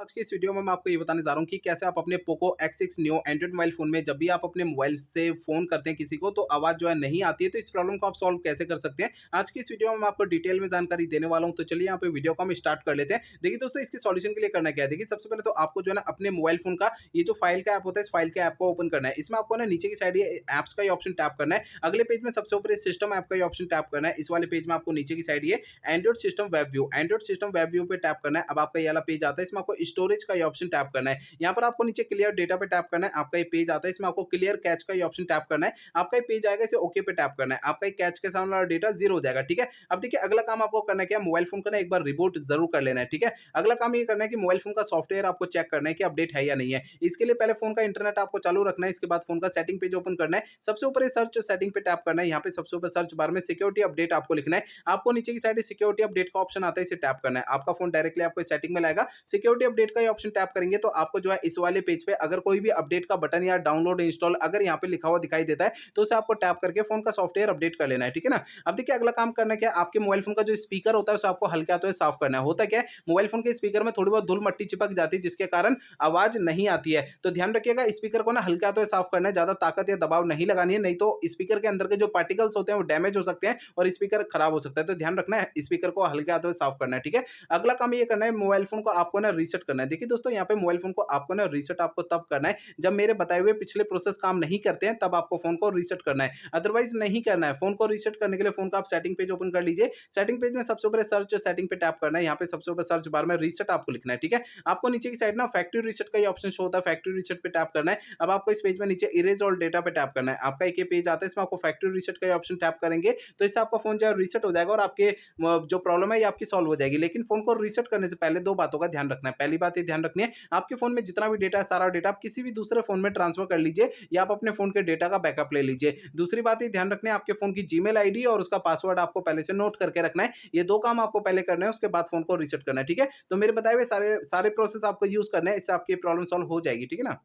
आज की इस वीडियो में मैं आपको ये बताने जा रहा हूँ कि कैसे आप अपने Poco X6 neo Android mobile phone में जब भी आप अपने मोबाइल से फोन करते हैं किसी को तो आवाज जो है नहीं आती है, तो इस प्रॉब्लम को आप सॉल्व कैसे कर सकते हैं। आज की इस वीडियो में मैं आपको डिटेल में जानकारी देने वाला हूँ। तो चलिए यहाँ पे वीडियो को हम स्टार्ट कर लेते हैं। देखिए दोस्तों, इसके सॉल्यूशन के लिए करना क्या है। देखिए सबसे पहले तो आपको जो है ना अपने मोबाइल फोन का ये जो फाइल का ऐप होता है, इस फाइल के ऐप को ओपन करना है। इसमें आपको ना नीचे की साइड ये ऐप्स का ही ऑप्शन टैप करना है। अगले पेज में सबसे ऊपर सिस्टम ऐप का ही ऑप्शन टैप करना है। इस वाले पेज में आपको नीचे की साइड ये एंड्रॉइड सिस्टम वेब व्यू पे टैप करना है। अब आपका ये वाला पेज आता है, इसमें आपको स्टोरेज का ये ऑप्शन टैप करना है। यहाँ पर आपको नीचे क्लियर डेटा पे टैप करना है। आपका ये पेज आता है, इसमें आपको क्लियर कैच का ये ऑप्शन टैप करना है। आपका ये पेज आएगा, इसे ओके पे टैप करना है। आपका ये कैच के सामने वाला डेटा जीरो हो जाएगा। ठीक है, अब देखिए अगला काम आपको करना है क्या, मोबाइल फोन का ना एक बार रिबूट जरूर कर लेना है। ठीक है, अगला काम ये करना है कि मोबाइल फोन का सॉफ्टवेयर आपको चेक करना है कि अपडेट है या नहीं है। इसके लिए पहले फोन का इंटरनेट आपको चालू रखना है। इसके बाद फोन का सेटिंग पेज ओपन करना है। सबसे ऊपर सर्च सेटिंग पे टैप करना है। यहाँ पे सबसे ऊपर सर्च बार में सिक्योरिटी अपडेट आपको लिखना है। आपको नीचे की साइड सिक्योरिटी अपडेट का ऑप्शन आता है, इसे टैप करना है। आपका फोन डायरेक्टली आपको सेटिंग में लाएगा। सिक्योरिटी अपडेट का ये ऑप्शन टैप करेंगे तो आपको जो है इस वाले पेज पे अगर कोई भी अपडेट का बटन या डाउनलोड इंस्टॉल अगर यहाँ पे लिखा हुआ दिखाई देता है तो उसे आपको टैप करके फोन का सॉफ्टवेयर अपडेट कर लेना है। ठीक है ना। अब देखिए अगला काम करना क्या है, आपके मोबाइल फोन का जो स्पीकर होता है उसे आपको हल्के हाथों से साफ करना है। होता क्या है, मोबाइल फोन के स्पीकर में थोड़ी बहुत धूल मट्टी चिपक जाती है जिसके कारण आवाज नहीं आती है। तो ध्यान रखिएगा, स्पीकर को ना हल्के हाथों से साफ करना है, ज्यादा ताकत या दबाव नहीं लगानी है, नहीं तो स्पीकर के अंदर के जो पार्टिकल्स होते हैं वो डैमेज हो सकते हैं और स्पीकर खराब हो सकता है। तो ध्यान रखना है, स्पीकर को हल्के हाथों से साफ करना है। ठीक है, अगला काम ये करना है, मोबाइल फोन को आपको ना रीसेट करना है। देखिए दोस्तों, यहाँ पे मोबाइल फोन को आपको ना रीसेट आपको तब करना है जब मेरे बताए हुए पिछले प्रोसेस काम नहीं करते हैं, तब आपको फोन को रीसेट करना है, अदरवाइज नहीं करना है। फोन को रीसेट करने के लिए फोन का आप सेटिंग पेज ओपन कर लीजिए। सेटिंग पेज में सबसे ऊपर सर्च सेटिंग पे टैप करना है। यहाँ पे सबसे ऊपर सर्च बार में रीसेट आपको लिखना है। ठीक है, आपको नीचे की साइड ना फैक्ट्री रीसेट का ऑप्शन शो होता है, फैक्ट्री रीसेट पे टैप करना है। अब आपको इस पेज में नीचे इरेज और डेटा पे टैप करना है। आपका एक पेज आता है, इसमें आपको फैक्ट्री रीसेट का ऑप्शन टैप करेंगे तो इससे आपका फोन जो है रीसेट हो जाएगा और आपके जो प्रॉब्लम है ये आपकी सॉल्व हो जाएगी। लेकिन फोन को रीसेट करने से पहले दो बातों का ध्यान रखना है। पहली बात ये ध्यान रखनी है, आपके फोन में जितना भी डेटा है सारा डेटा आप किसी भी दूसरे फोन में ट्रांसफर कर लीजिए या आप अपने फोन के डेटा का बैकअप ले लीजिए। दूसरी बात ये ध्यान रखनी है, आपके फोन की जीमेल आईडी और उसका पासवर्ड आपको पहले से नोट करके रखना है। ये दो काम आपको पहले करना है, उसके बाद फोन को रीसेट करना है। ठीक है, तो मेरे बताए हुए सारे सारे प्रोसेस आपको यूज करना है, इससे आपकी प्रॉब्लम सॉल्व हो जाएगी। ठीक है ना।